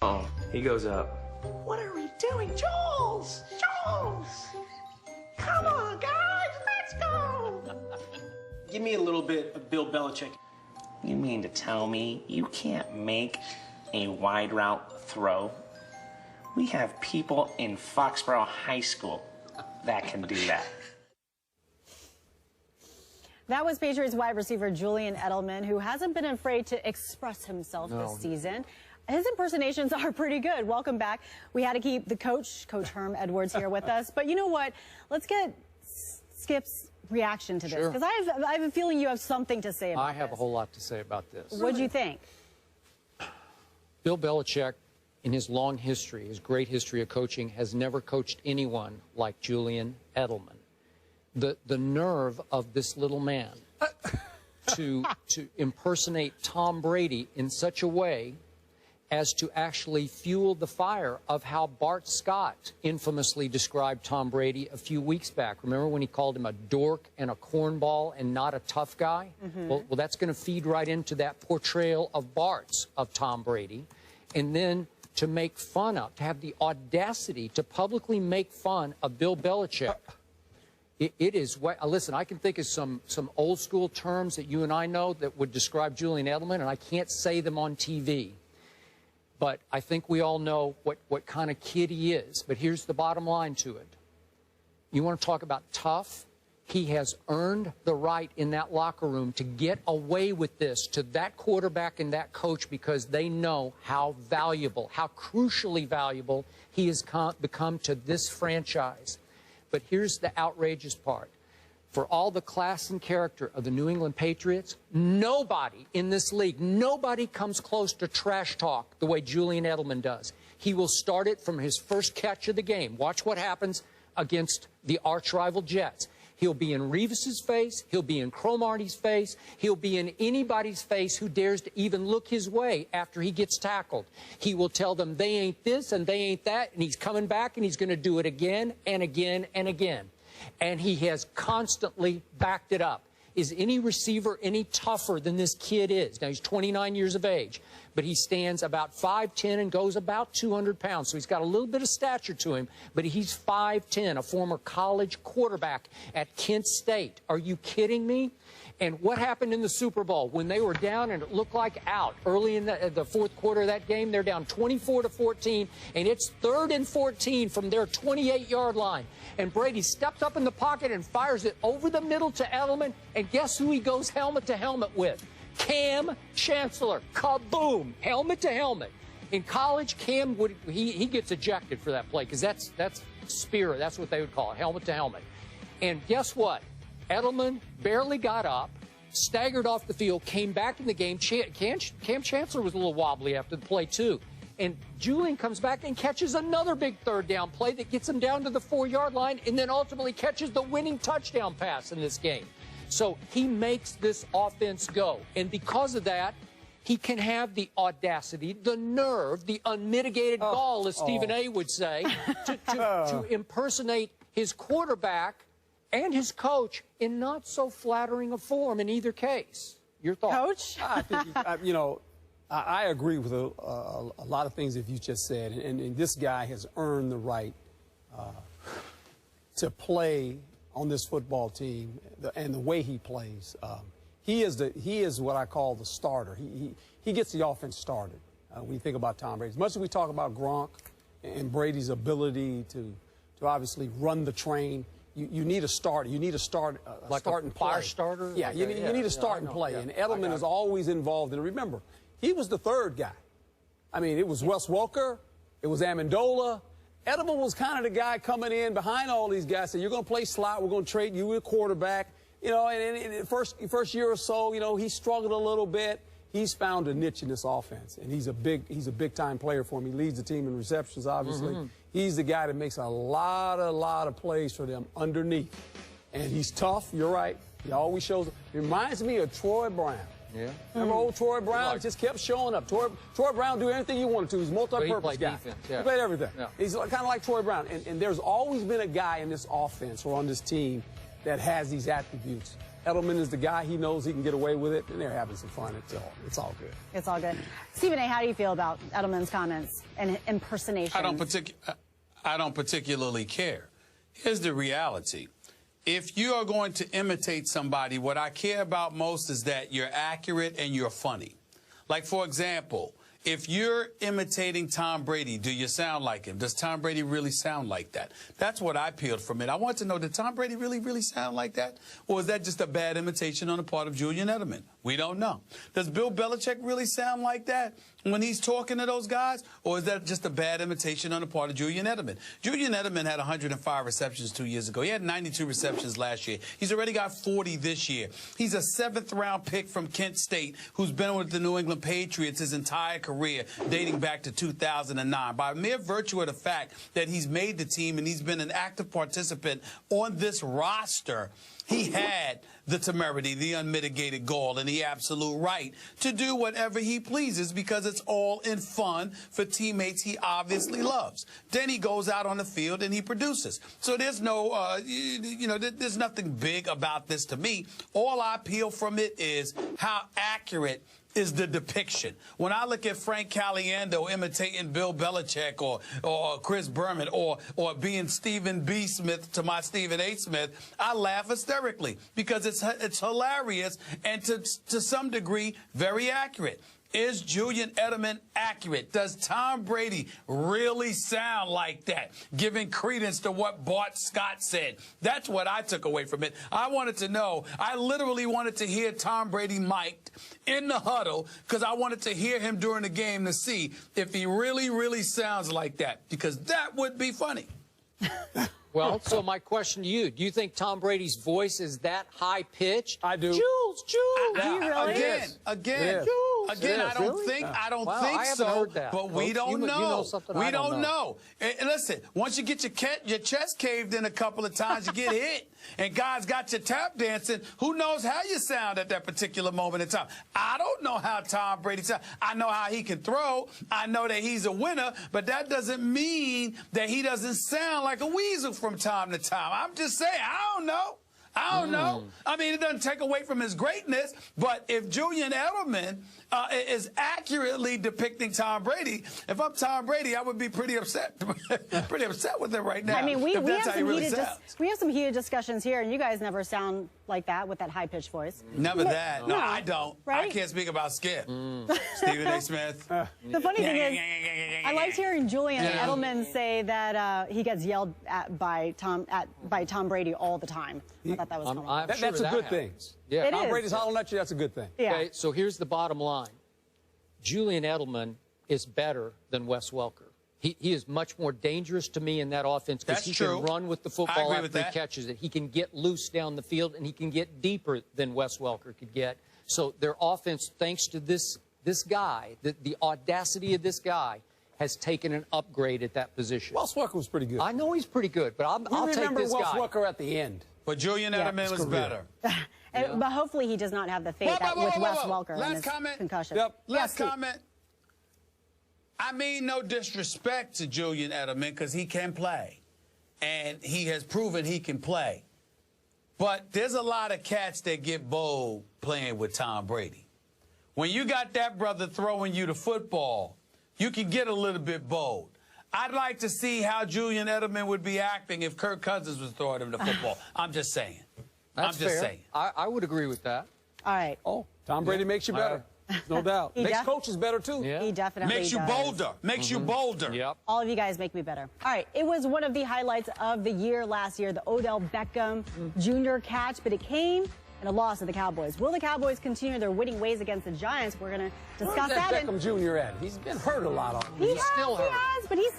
Oh, he goes up. What are we doing? Jules! Jules! Come on, guys, let's go! Give me a little bit of Bill Belichick. You mean to tell me you can't make a wide route throw? We have people in Foxborough High School that can do that. That was Patriots wide receiver Julian Edelman, who hasn't been afraid to express himself this season. His impersonations are pretty good. Welcome back. We had to keep the Coach Herm Edwards, here with us. But you know what? Let's get Skip's reaction to this, because I have a feeling you have something to say about this. I have a whole lot to say about this. What do you think? Bill Belichick, in his long history, his great history of coaching, has never coached anyone like Julian Edelman. The nerve of this little man to impersonate Tom Brady in such a way as to actually fuel the fire of how Bart Scott infamously described Tom Brady a few weeks back. Remember when he called him a dork and a cornball and not a tough guy? Well, that's going to feed right into that portrayal of Bart's of Tom Brady. And then to make fun of, to have the audacity to publicly make fun of Bill Belichick. It is, listen, I can think of some old school terms that you and I know that would describe Julian Edelman, and I can't say them on TV. But I think we all know what kind of kid he is. But here's the bottom line to it. You want to talk about tough? He has earned the right in that locker room to get away with this to that quarterback and that coach, because they know how valuable, how crucially valuable he has become to this franchise. But here's the outrageous part. For all the class and character of the New England Patriots, nobody in this league, nobody comes close to trash talk the way Julian Edelman does. He will start it from his first catch of the game. Watch what happens against the arch-rival Jets. He'll be in Revis's face. He'll be in Cromartie's face. He'll be in anybody's face who dares to even look his way after he gets tackled. He will tell them they ain't this and they ain't that, and he's coming back and he's going to do it again and again and again. And he has constantly backed it up. Is any receiver any tougher than this kid is? Now, he's 29 years of age, but he stands about 5'10" and goes about 200 pounds. So he's got a little bit of stature to him, but he's 5'10", a former college quarterback at Kent State. Are you kidding me? And what happened in the Super Bowl when they were down and it looked like out early in the fourth quarter of that game? They're down 24-14, and it's 3rd and 14 from their 28-yard line. And Brady steps up in the pocket and fires it over the middle to Edelman, and guess who he goes helmet to helmet with? Cam Chancellor. Kaboom! Helmet to helmet. In college, Cam he gets ejected for that play, because that's spirit. That's what they would call it, helmet to helmet. And guess what? Edelman barely got up, staggered off the field, came back in the game. Cam Chancellor was a little wobbly after the play, too. And Julian comes back and catches another big third down play that gets him down to the 4-yard line, and then ultimately catches the winning touchdown pass in this game. So he makes this offense go. And because of that, he can have the audacity, the nerve, the unmitigated gall, as Stephen A. would say, to impersonate his quarterback and his coach in not so flattering a form in either case. Your thoughts? Coach? I think, you know, I agree with a lot of things that you just said, and this guy has earned the right to play on this football team, and the way he plays. He is what I call the starter. He gets the offense started. When you think about Tom Brady, as much as we talk about Gronk and Brady's ability to obviously run the train, you need a starter. You need a start and play. Fire starter? Yeah, you need a start and play. And Edelman is always involved. And remember, he was the third guy. I mean, it was Wes Welker. It was Amendola. Edelman was kind of the guy coming in behind all these guys, saying, you're going to play slot, we're going to trade you a quarterback. You know, and in the first year or so, you know, he struggled a little bit. He's found a niche in this offense, and he's a big-time player for him. He leads the team in receptions, obviously. He's the guy that makes a lot of plays for them underneath. And he's tough, you're right. He always shows up. He reminds me of Troy Brown. Yeah. Remember old Troy Brown? Just kept showing up. Troy Brown do anything he wanted to. He's a multi-purpose guy. Defense, He played everything. Yeah. He's kind of like Troy Brown. And there's always been a guy in this offense or on this team that has these attributes. Edelman is the guy. He knows he can get away with it, and they're having some fun. It's all good. It's all good. Stephen A., how do you feel about Edelman's comments and impersonations? I don't particularly care. Here's the reality. If you are going to imitate somebody, what I care about most is that you're accurate and you're funny. Like, for example, if you're imitating Tom Brady, do you sound like him? Does Tom Brady really sound like that? That's what I peeled from it. I want to know, did Tom Brady really sound like that? Or is that just a bad imitation on the part of Julian Edelman? We don't know. Does Bill Belichick really sound like that when he's talking to those guys? Or is that just a bad imitation on the part of Julian Edelman? Julian Edelman had 105 receptions 2 years ago. He had 92 receptions last year. He's already got 40 this year. He's a 7th-round pick from Kent State who's been with the New England Patriots his entire career, dating back to 2009. By mere virtue of the fact that he's made the team and he's been an active participant on this roster, he had the temerity, the unmitigated gall, and the absolute right to do whatever he pleases because it's all in fun for teammates he obviously loves. Then he goes out on the field and he produces. So there's no, there's nothing big about this to me. All I peel from it is how accurate is the depiction. When I look at Frank Caliendo imitating Bill Belichick or Chris Berman or being Stephen B. Smith to my Stephen A. Smith, I laugh hysterically because it's hilarious and to some degree very accurate. Is Julian Edelman accurate? Does Tom Brady really sound like that? Giving credence to what Bart Scott said. That's what I took away from it. I wanted to know. I literally wanted to hear Tom Brady mic'd in the huddle because I wanted to hear him during the game to see if he really sounds like that, because that would be funny. Well, so my question to you, do you think Tom Brady's voice is that high-pitched? I do. Jules! Do you really? Again, I don't think so, but we don't know. We don't know. And listen, once you get your chest caved in a couple of times, you get hit, and guys got you tap dancing, who knows how you sound at that particular moment in time. I don't know how Tom Brady sounds. I know how he can throw. I know that he's a winner, but that doesn't mean that he doesn't sound like a weasel from time to time. I'm just saying, I don't know. I don't know. I mean, it doesn't take away from his greatness, but if Julian Edelman is accurately depicting Tom Brady, if I'm Tom Brady, I would be pretty upset with him right now. I mean, we have some heated discussions here, and you guys never sound like that with that high-pitched voice. Never that. No, I don't. Right? I can't speak about Skip. Stephen A. Smith. The funny thing is, I liked hearing Julian Edelman say that he gets yelled at by Tom Brady all the time. I thought that was funny. That's a good thing. Yeah. Tom Brady's hollering at you, that's a good thing. Yeah. Okay, so here's the bottom line. Julian Edelman is better than Wes Welker. He is much more dangerous to me in that offense because he can run with the football after he catches it. He can get loose down the field, and he can get deeper than Wes Welker could get. So their offense, thanks to this guy, the audacity of this guy, has taken an upgrade at that position. Wes Welker was pretty good. I know he's pretty good, but I'll take this guy. Remember Wes Welker at the end. But Julian Edelman was better. But hopefully he does not have the fate with Wes Welker and his concussion. Last comment. I mean no disrespect to Julian Edelman because he can play. And he has proven he can play. But there's a lot of cats that get bold playing with Tom Brady. When you got that brother throwing you the football, you can get a little bit bold. I'd like to see how Julian Edelman would be acting if Kirk Cousins was throwing him the football. I'm just saying. That's fair. I would agree with that. All right. Oh, Tom Brady makes you better. No doubt. Makes coaches better, too. Yeah. He definitely makes you bolder. Makes you bolder. Yep. All of you guys make me better. All right. It was one of the highlights of the year last year, the Odell Beckham Jr. catch, but it came in a loss to the Cowboys. Will the Cowboys continue their winning ways against the Giants? We're going to discuss that. Where's Beckham Jr. at? He's been hurt a lot. He still hurt. But he's